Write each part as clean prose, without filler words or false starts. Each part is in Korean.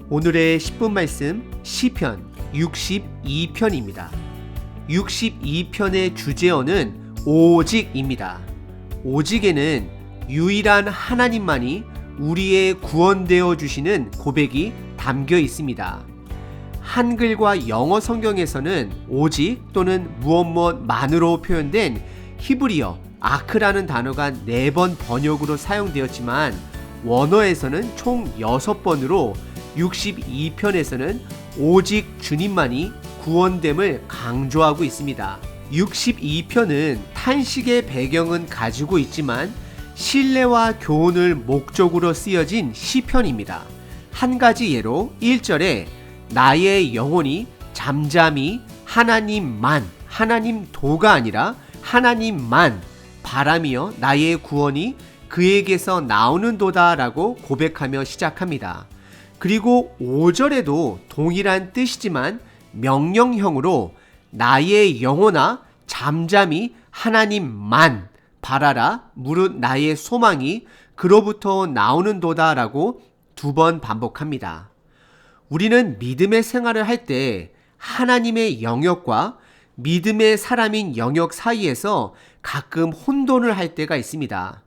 오늘의 10분 말씀 시편 62편입니다. 62편의 주제어는 오직입니다. 오직에는 유일한 하나님만이 우리의 구원되어 주시는 고백이 담겨 있습니다. 한글과 영어 성경에서는 오직 또는 무엇무엇만으로 표현된 히브리어 아크라는 단어가 4번 번역으로 사용되었지만 원어에서는 총 6번으로 62편에서는 오직 주님만이 구원됨을 강조하고 있습니다. 62편은 탄식의 배경은 가지고 있지만 신뢰와 교훈을 목적으로 쓰여진 시편입니다. 한 가지 예로 1절에 나의 영혼이 잠잠히 하나님만, 하나님도가 아니라 하나님만 바라며 나의 구원이 그에게서 나오는도다 라고 고백하며 시작합니다. 그리고 5절에도 동일한 뜻이지만 명령형으로 나의 영혼아 잠잠히 하나님만 바라라 무릇 나의 소망이 그로부터 나오는도다 라고 2번 반복합니다. 우리는 믿음의 생활을 할 때 하나님의 영역과 믿음의 사람인 영역 사이에서 가끔 혼돈을 할 때가 있습니다.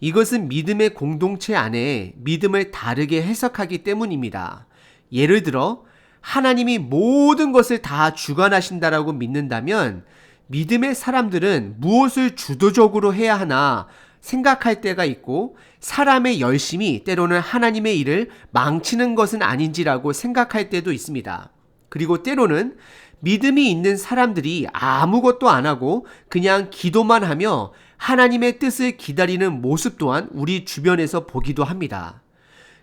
이것은 믿음의 공동체 안에 믿음을 다르게 해석하기 때문입니다. 예를 들어 하나님이 모든 것을 다 주관하신다라고 믿는다면 믿음의 사람들은 무엇을 주도적으로 해야 하나 생각할 때가 있고 사람의 열심이 때로는 하나님의 일을 망치는 것은 아닌지라고 생각할 때도 있습니다. 그리고 때로는 믿음이 있는 사람들이 아무것도 안 하고 그냥 기도만 하며 하나님의 뜻을 기다리는 모습 또한 우리 주변에서 보기도 합니다.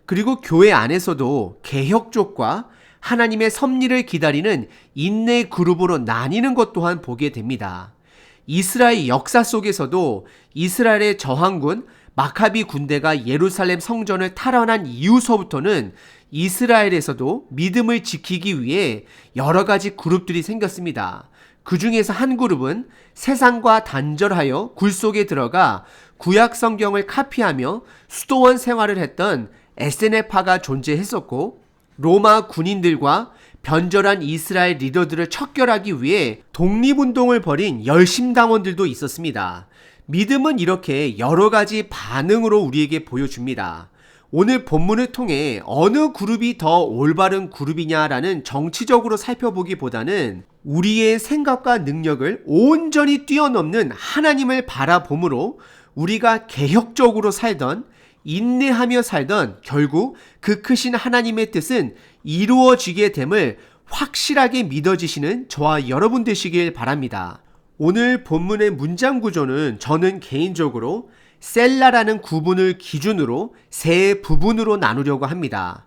그리고 교회 안에서도 개혁 쪽과 하나님의 섭리를 기다리는 인내 그룹으로 나뉘는 것 또한 보게 됩니다. 이스라엘 역사 속에서도 이스라엘의 저항군 마카비 군대가 예루살렘 성전을 탈환한 이후서부터는 이스라엘에서도 믿음을 지키기 위해 여러 가지 그룹들이 생겼습니다. 그 중에서 한 그룹은 세상과 단절하여 굴 속에 들어가 구약 성경을 카피하며 수도원 생활을 했던 SNF파가 존재했었고 로마 군인들과 변절한 이스라엘 리더들을 척결하기 위해 독립운동을 벌인 열심당원들도 있었습니다. 믿음은 이렇게 여러 가지 반응으로 우리에게 보여줍니다. 오늘 본문을 통해 어느 그룹이 더 올바른 그룹이냐라는 정치적으로 살펴보기보다는 우리의 생각과 능력을 온전히 뛰어넘는 하나님을 바라봄으로 우리가 개혁적으로 살던 인내하며 살던 결국 그 크신 하나님의 뜻은 이루어지게 됨을 확실하게 믿어지시는 저와 여러분 되시길 바랍니다. 오늘 본문의 문장 구조는 저는 개인적으로 셀라라는 구분을 기준으로 세 부분으로 나누려고 합니다.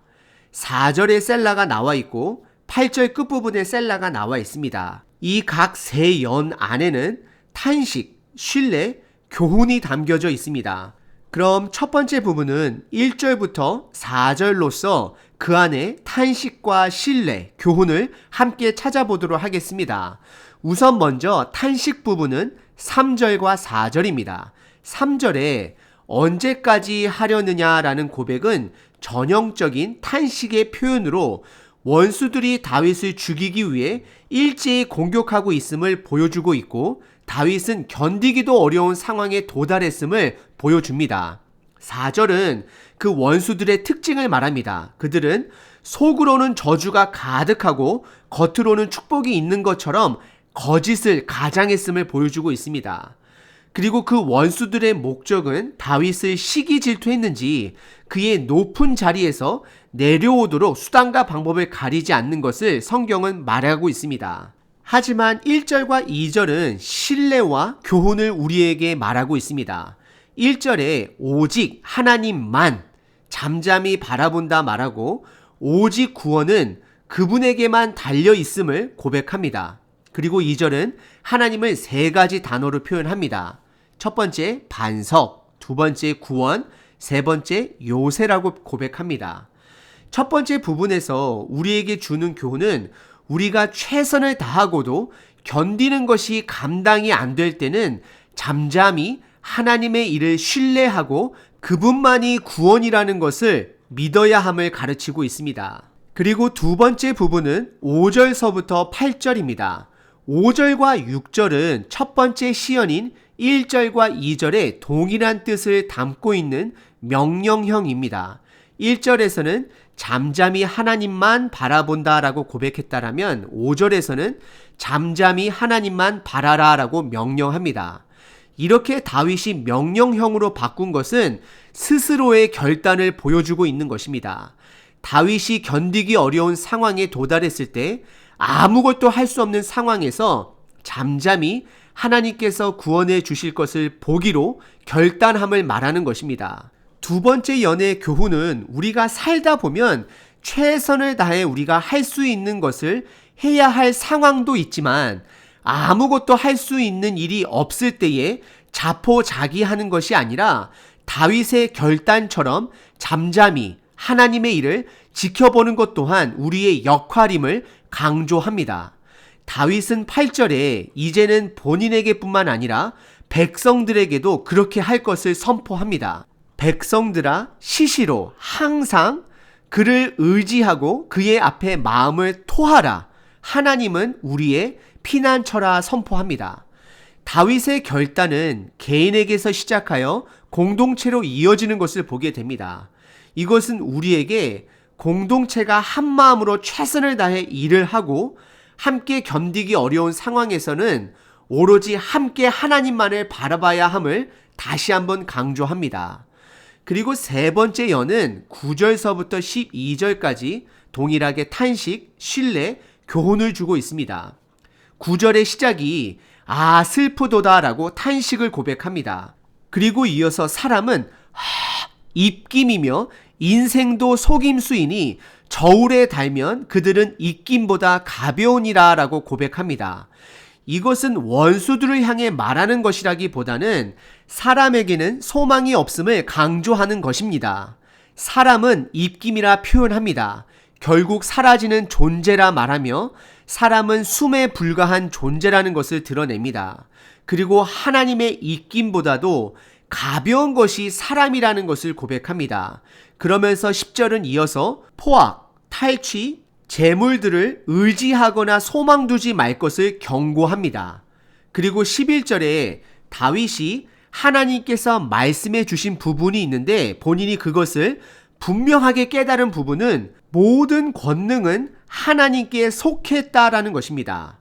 4절에 셀라가 나와 있고 8절 끝부분에 셀라가 나와 있습니다. 이 각 세 연 안에는 탄식, 신뢰, 교훈이 담겨져 있습니다. 그럼 첫 번째 부분은 1절부터 4절로서 그 안에 탄식과 신뢰, 교훈을 함께 찾아보도록 하겠습니다. 우선 먼저 탄식 부분은 3절과 4절입니다. 3절에 언제까지 하려느냐라는 고백은 전형적인 탄식의 표현으로 원수들이 다윗을 죽이기 위해 일제히 공격하고 있음을 보여주고 있고 다윗은 견디기도 어려운 상황에 도달했음을 보여줍니다. 4절은 그 원수들의 특징을 말합니다. 그들은 속으로는 저주가 가득하고 겉으로는 축복이 있는 것처럼 거짓을 가장했음을 보여주고 있습니다. 그리고 그 원수들의 목적은 다윗을 시기 질투했는지 그의 높은 자리에서 내려오도록 수단과 방법을 가리지 않는 것을 성경은 말하고 있습니다. 하지만 1절과 2절은 신뢰와 교훈을 우리에게 말하고 있습니다. 1절에 오직 하나님만 잠잠히 바라본다 말하고 오직 구원은 그분에게만 달려 있음을 고백합니다. 그리고 2절은 하나님을 세 가지 단어로 표현합니다. 첫 번째 반석, 두 번째 구원, 세 번째 요새라고 고백합니다. 첫 번째 부분에서 우리에게 주는 교훈은 우리가 최선을 다하고도 견디는 것이 감당이 안 될 때는 잠잠히 하나님의 일을 신뢰하고 그분만이 구원이라는 것을 믿어야 함을 가르치고 있습니다. 그리고 두 번째 부분은 5절서부터 8절입니다. 5절과 6절은 첫 번째 시연인 1절과 2절의 동일한 뜻을 담고 있는 명령형입니다. 1절에서는 잠잠히 하나님만 바라본다 라고 고백했다라면 5절에서는 잠잠히 하나님만 바라라 라고 명령합니다. 이렇게 다윗이 명령형으로 바꾼 것은 스스로의 결단을 보여주고 있는 것입니다. 다윗이 견디기 어려운 상황에 도달했을 때 아무것도 할 수 없는 상황에서 잠잠히 하나님께서 구원해 주실 것을 보기로 결단함을 말하는 것입니다. 두 번째 연애의 교훈은 우리가 살다 보면 최선을 다해 우리가 할 수 있는 것을 해야 할 상황도 있지만 아무것도 할 수 있는 일이 없을 때에 자포자기하는 것이 아니라 다윗의 결단처럼 잠잠히 하나님의 일을 지켜보는 것 또한 우리의 역할임을 강조합니다. 다윗은 8절에 이제는 본인에게 뿐만 아니라 백성들에게도 그렇게 할 것을 선포합니다. 백성들아 시시로 항상 그를 의지하고 그의 앞에 마음을 토하라. 하나님은 우리의 피난처라 선포합니다. 다윗의 결단은 개인에게서 시작하여 공동체로 이어지는 것을 보게 됩니다. 이것은 우리에게 공동체가 한 마음으로 최선을 다해 일을 하고 함께 견디기 어려운 상황에서는 오로지 함께 하나님만을 바라봐야 함을 다시 한번 강조합니다. 그리고 세 번째 연은 9절서부터 12절까지 동일하게 탄식, 신뢰, 교훈을 주고 있습니다. 9절의 시작이 슬프도다 라고 탄식을 고백합니다. 그리고 이어서 사람은 입김이며 인생도 속임수이니 저울에 달면 그들은 입김보다 가벼우니라 라고 고백합니다. 이것은 원수들을 향해 말하는 것이라기보다는 사람에게는 소망이 없음을 강조하는 것입니다. 사람은 입김이라 표현합니다. 결국 사라지는 존재라 말하며 사람은 숨에 불과한 존재라는 것을 드러냅니다. 그리고 하나님의 입김보다도 가벼운 것이 사람이라는 것을 고백합니다. 그러면서 10절은 이어서 포악, 탈취, 재물들을 의지하거나 소망 두지 말 것을 경고합니다. 그리고 11절에 다윗이 하나님께서 말씀해 주신 부분이 있는데 본인이 그것을 분명하게 깨달은 부분은 모든 권능은 하나님께 속했다라는 것입니다.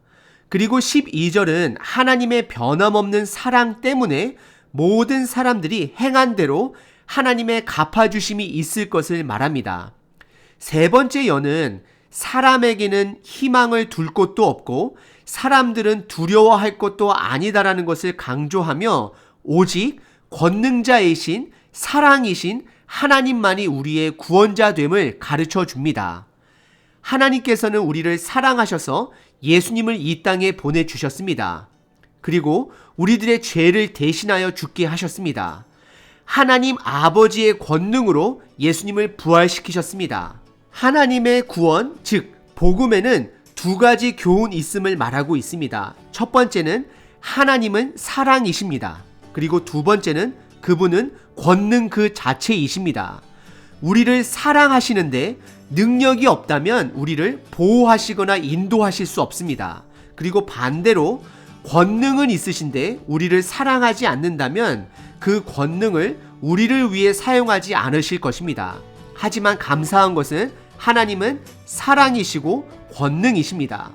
그리고 12절은 하나님의 변함없는 사랑 때문에 모든 사람들이 행한 대로 하나님의 갚아주심이 있을 것을 말합니다. 세 번째 연은 사람에게는 희망을 둘 곳도 없고 사람들은 두려워할 것도 아니다라는 것을 강조하며 오직 권능자이신 사랑이신 하나님만이 우리의 구원자됨을 가르쳐 줍니다. 하나님께서는 우리를 사랑하셔서 예수님을 이 땅에 보내주셨습니다. 그리고 우리들의 죄를 대신하여 죽게 하셨습니다. 하나님 아버지의 권능으로 예수님을 부활시키셨습니다. 하나님의 구원, 즉 복음에는 두 가지 교훈이 있음을 말하고 있습니다. 첫 번째는 하나님은 사랑이십니다. 그리고 두 번째는 그분은 권능 그 자체이십니다. 우리를 사랑하시는데 능력이 없다면 우리를 보호하시거나 인도하실 수 없습니다. 그리고 반대로 권능은 있으신데 우리를 사랑하지 않는다면 그 권능을 우리를 위해 사용하지 않으실 것입니다. 하지만 감사한 것은 하나님은 사랑이시고 권능이십니다.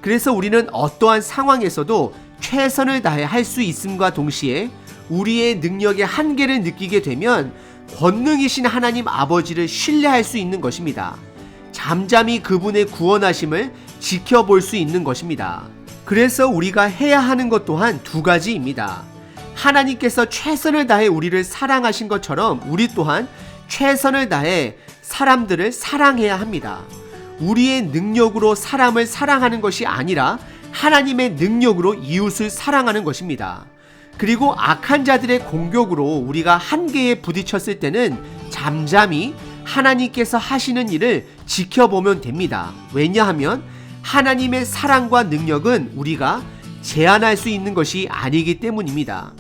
그래서 우리는 어떠한 상황에서도 최선을 다해 할 수 있음과 동시에 우리의 능력의 한계를 느끼게 되면 권능이신 하나님 아버지를 신뢰할 수 있는 것입니다. 잠잠히 그분의 구원하심을 지켜볼 수 있는 것입니다. 그래서 우리가 해야 하는 것 또한 두 가지입니다. 하나님께서 최선을 다해 우리를 사랑하신 것처럼 우리 또한 최선을 다해 사람들을 사랑해야 합니다. 우리의 능력으로 사람을 사랑하는 것이 아니라 하나님의 능력으로 이웃을 사랑하는 것입니다. 그리고 악한 자들의 공격으로 우리가 한계에 부딪혔을 때는 잠잠히 하나님께서 하시는 일을 지켜보면 됩니다. 왜냐하면 하나님의 사랑과 능력은 우리가 제한할 수 있는 것이 아니기 때문입니다.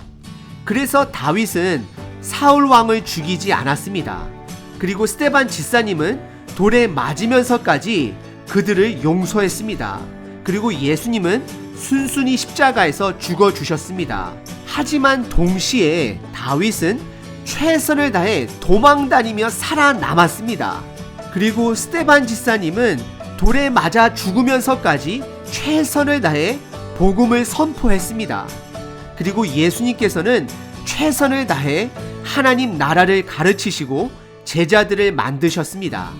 그래서 다윗은 사울 왕을 죽이지 않았습니다. 그리고 스데반 집사님은 돌에 맞으면서까지 그들을 용서했습니다. 그리고 예수님은 순순히 십자가에서 죽어주셨습니다. 하지만 동시에 다윗은 최선을 다해 도망다니며 살아남았습니다. 그리고 스데반 집사님은 돌에 맞아 죽으면서까지 최선을 다해 복음을 선포했습니다. 그리고 예수님께서는 최선을 다해 하나님 나라를 가르치시고 제자들을 만드셨습니다.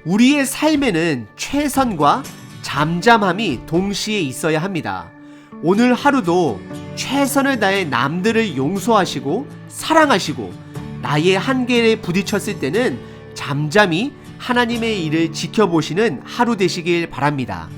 우리의 삶에는 최선과 잠잠함이 동시에 있어야 합니다. 오늘 하루도 최선을 다해 남들을 용서하시고 사랑하시고 나의 한계에 부딪혔을 때는 잠잠히 하나님의 일을 지켜보시는 하루 되시길 바랍니다.